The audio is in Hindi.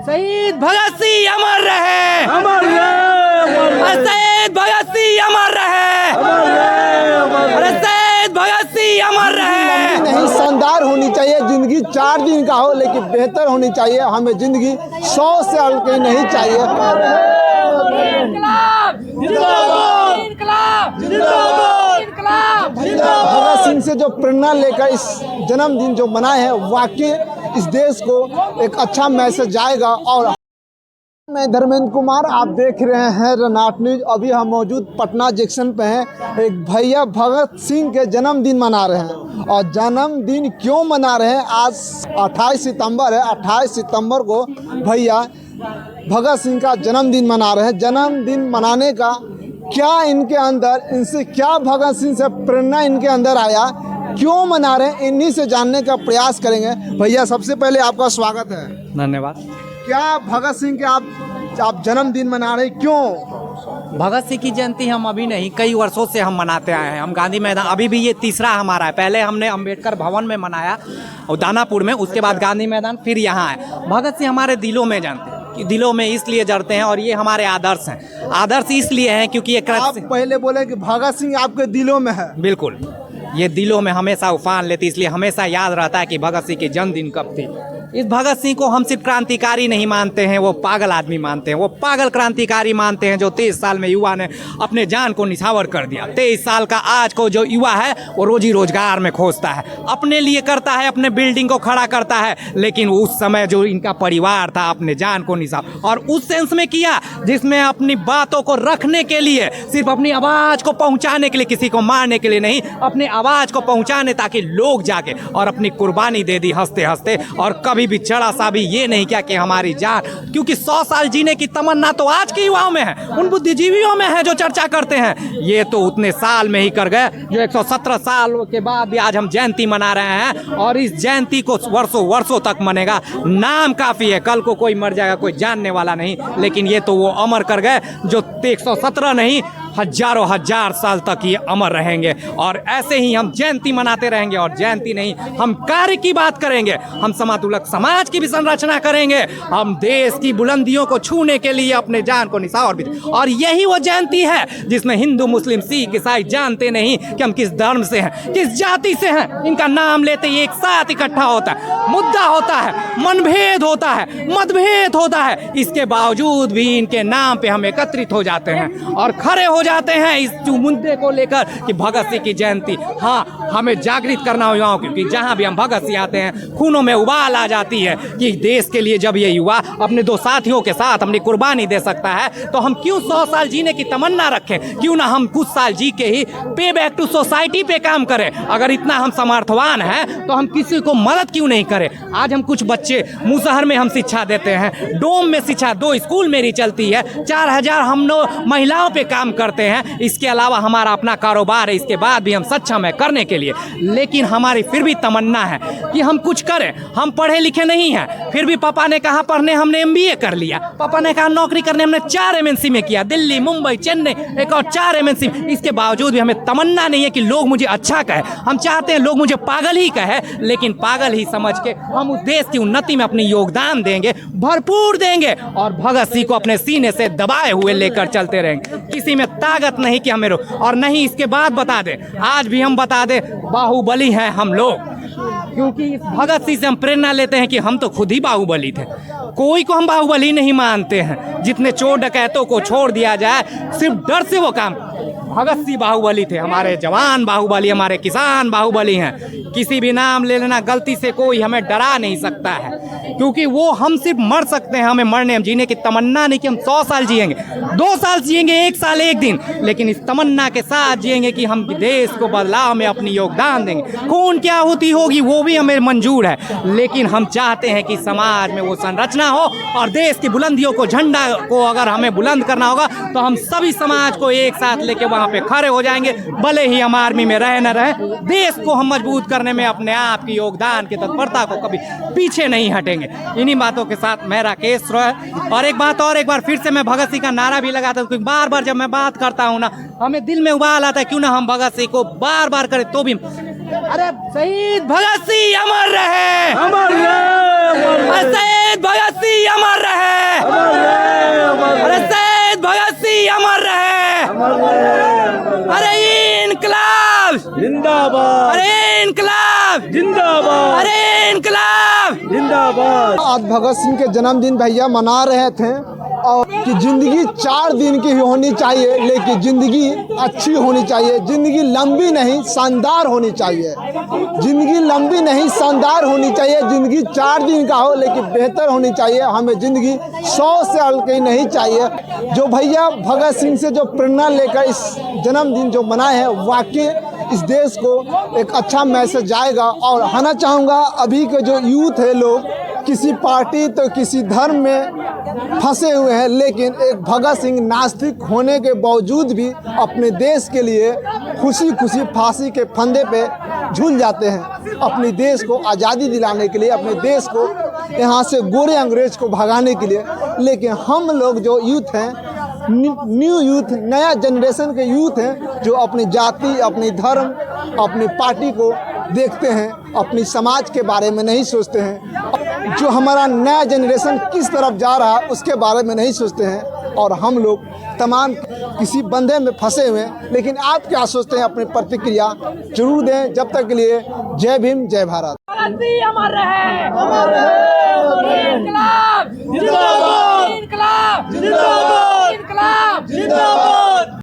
शहीद भगत सिंह अमर रहे, अमर रहे, शहीद भगत सिंह अमर रहे, अरे शहीद भगत सिंह अमर रहे। नहीं, शानदार होनी चाहिए जिंदगी। 4 दिन का हो लेकिन बेहतर होनी चाहिए। हमें जिंदगी 100 से हल्की नहीं चाहिए। भगत सिंह से जो प्रेरणा लेकर इस जन्मदिन जो मनाए हैं, वाकई इस देश को एक अच्छा मैसेज जाएगा। और मैं धर्मेंद्र कुमार, आप देख रहे हैं रनाट न्यूज। अभी हम मौजूद पटना जंक्शन पे हैं। एक भैया भगत सिंह के जन्मदिन मना रहे हैं। और जन्मदिन क्यों मना रहे हैं? आज 28 सितंबर है। 28 सितंबर को भैया भगत सिंह का जन्मदिन मना रहे हैं। जन्मदिन मनाने का क्या इनके अंदर, इनसे क्या भगत सिंह से प्रेरणा इनके अंदर आया, क्यों मना रहे हैं, इन्हीं से जानने का प्रयास करेंगे। भैया सबसे पहले आपका स्वागत है। धन्यवाद। क्या भगत सिंह के आप जन्मदिन मना रहे हैं, क्यों? भगत सिंह की जयंती हम अभी नहीं, कई वर्षों से हम मनाते आए हैं। हम गांधी मैदान, अभी भी ये तीसरा हमारा है। पहले हमने अंबेडकर भवन में मनाया और दानापुर में, उसके बाद गांधी मैदान, फिर यहाँ है। भगत सिंह हमारे दिलों में जानते हैं, कि दिलों में इसलिए जड़ते हैं और ये हमारे आदर्श हैं। आदर्श इसलिए हैं क्योंकि ये आप पहले बोले कि भगत सिंह आपके दिलों में है। बिल्कुल, ये दिलों में हमेशा उफान लेती, इसलिए हमेशा याद रहता है कि भगत सिंह की जन्मदिन कब थी। इस भगत सिंह को हम सिर्फ क्रांतिकारी नहीं मानते हैं, वो पागल आदमी मानते हैं। वो पागल क्रांतिकारी मानते हैं जो 23 साल में युवा ने अपने जान को निछावर कर दिया। 23 साल का आज को जो युवा है वो रोजी रोजगार में खोजता है, अपने लिए करता है, अपने बिल्डिंग को खड़ा करता है। लेकिन उस समय जो इनका परिवार था अपने जान को निछावर, और उस सेंस में किया जिसमें अपनी बातों को रखने के लिए, सिर्फ अपनी आवाज़ को पहुँचाने के लिए, किसी को मारने के लिए नहीं, अपने आवाज़ को पहुँचाने ताकि लोग जाके, और अपनी कुर्बानी दे दी हंसते हंसते। और कभी भी जरा सा भी ये नहीं किया कि हमारी जान, क्योंकि 100 साल जीने की तमन्ना तो आज के युवाओं में है, उन बुद्धिजीवियों में है जो चर्चा करते हैं। ये तो उतने साल में ही कर गए जो 117 साल के बाद भी आज हम जयंती मना रहे हैं। और इस जयंती को वर्षों वर्षों तक मनेगा। नाम काफ़ी है, कल को कोई मर जाएगा, कोई जानने वाला नहीं। लेकिन ये तो वो अमर कर गए जो 117 नहीं, हजारों हजार साल तक ये अमर रहेंगे। और ऐसे ही हम जयंती मनाते रहेंगे। और जयंती नहीं, हम कार्य की बात करेंगे, हम समातुलक समाज की भी संरचना करेंगे, हम देश की बुलंदियों को छूने के लिए अपने जान को निछावर भी। और यही वो जयंती है जिसमें हिंदू, मुस्लिम, सिख, ईसाई जानते नहीं कि हम किस धर्म से हैं, किस जाति से हैं। इनका नाम लेते ही एक साथ इकट्ठा होता है, मुद्दा होता है, मनभेद होता है, मतभेद होता है। इसके बावजूद भी इनके नाम पे हम एकत्रित हो जाते हैं और खड़े हो जाते हैं इस मुद्दे को लेकर कि भगत सिंह की जयंती। हाँ, हमें जागृत करना हो युवाओं, क्योंकि जहाँ भी हम भगत सिंह आते हैं खूनों में उबाल आ जाती है कि देश के लिए जब ये युवा अपने 2 साथियों के साथ अपनी कुर्बानी दे सकता है तो हम क्यों 100 साल जीने की तमन्ना रखें? क्यों ना हम कुछ साल जी के ही पे बैक टू सोसाइटी पे काम करें? अगर इतना हम समर्थवान हैं तो हम किसी को मदद क्यों नहीं करें? आज हम कुछ बच्चे मुसहर में हम शिक्षा देते हैं, डोम में शिक्षा, 2 स्कूल मेरी चलती है, 4000 हम लोग महिलाओं पे काम करते हैं। इसके अलावा हमारा अपना कारोबार है, इसके बाद भी हम सक्षम है करने के लिए। लेकिन हमारी फिर भी तमन्ना है कि हम कुछ करें। हम पढ़े लिखे नहीं हैं, फिर भी पापा ने कहा पढ़ने, हमने MBA कर लिया। पापा ने कहा नौकरी करने, हमने 4 MNC में किया, दिल्ली, मुंबई, चेन्नई, एक और 4 MNC। इसके बावजूद भी हमें तमन्ना नहीं है कि लोग मुझे अच्छा कहे। हम चाहते हैं लोग मुझे पागल ही कहे, लेकिन पागल ही समझ के हम उस देश की उन्नति में अपनी योगदान देंगे, भरपूर देंगे। और भगत सिंह को अपने सीने से दबाए हुए लेकर चलते रहेंगे। किसी में ताकत नहीं कि हमें और नहीं। इसके बाद बता दे, आज भी हम बता दे, बाहुबली हैं हम लोग, क्योंकि इस भगत सिंह से हम प्रेरणा लेते हैं कि हम तो खुद ही बाहुबली थे। कोई को हम बाहुबली नहीं मानते हैं। जितने चोर डकैतों को छोड़ दिया जाए, सिर्फ डर से वो काम, भगत सिंह बाहुबली थे। हमारे जवान बाहुबली, हमारे किसान बाहुबली हैं। किसी भी नाम ले लेना, गलती से कोई हमें डरा नहीं सकता है, क्योंकि वो हम सिर्फ मर सकते हैं, हमें मरने, हम जीने की तमन्ना नहीं कि हम 100 साल जिएंगे, 2 साल जिएंगे, 1 साल 1 दिन, लेकिन इस तमन्ना के साथ जिएंगे कि हम देश को बदलाव में अपनी योगदान देंगे। खून क्या होती होगी वो भी हमें मंजूर है, लेकिन हम चाहते हैं कि समाज में वो संरचना हो और देश की बुलंदियों को, झंडा को अगर हमें बुलंद करना होगा तो हम सभी समाज को एक साथ लेके वहाँ पे खड़े हो जाएंगे। भले ही हम आर्मी में रहे न रहे, देश को हम मजबूत करने में अपने आप की योगदान की तत्परता को कभी पीछे नहीं हटेंगे। इन्हीं बातों के साथ मैं राकेश रॉय। और एक बार फिर से मैं भगत सिंह का नारा भी लगाता हूँ, क्योंकि बार बार जब मैं बात करता हूँ ना, हमें दिल में उबाल आता है, क्यों ना हम भगत सिंह को बार बार करें तो भी। अरे शहीद भगत सिंह अमर रहे, अमर रहे, शहीद भगत सिंह अमर रहे। जिंदाबाद अरे इनकलाब, जिंदाबाद अरे इनकलाब। जिंदाबाद। आज भगत सिंह के जन्मदिन भैया मना रहे थे और कि ज़िंदगी 4 दिन की ही होनी चाहिए, लेकिन ज़िंदगी अच्छी होनी चाहिए। ज़िंदगी लंबी नहीं शानदार होनी चाहिए। ज़िंदगी लंबी नहीं शानदार होनी चाहिए। ज़िंदगी 4 दिन का हो लेकिन बेहतर होनी चाहिए। हमें ज़िंदगी 100 से हल्की नहीं चाहिए। जो भैया भगत सिंह से जो प्रेरणा लेकर इस जन्मदिन जो मनाए हैं, वाकई इस देश को एक अच्छा मैसेज जाएगा। और कहना चाहूँगा अभी के जो यूथ है, लोग किसी पार्टी तो किसी धर्म में फंसे हुए हैं, लेकिन एक भगत सिंह नास्तिक होने के बावजूद भी अपने देश के लिए खुशी खुशी फांसी के फंदे पे झूल जाते हैं, अपने देश को आज़ादी दिलाने के लिए, अपने देश को यहाँ से गोरे अंग्रेज को भगाने के लिए। लेकिन हम लोग जो यूथ हैं, न्यू यूथ, नया जनरेशन के यूथ हैं, जो अपनी जाति, अपनी धर्म, अपनी पार्टी को देखते हैं, अपनी समाज के बारे में नहीं सोचते हैं। जो हमारा नया जनरेशन किस तरफ जा रहा है उसके बारे में नहीं सोचते हैं। और हम लोग तमाम किसी बंधे में फंसे हुए हैं। लेकिन आप क्या सोचते हैं, अपनी प्रतिक्रिया जरूर दें। जब तक के लिए जय भीम, जय भारत। अमर रहे, अमर रहे, इनकलाब जिंदाबाद, इनकलाब जिंदाबाद।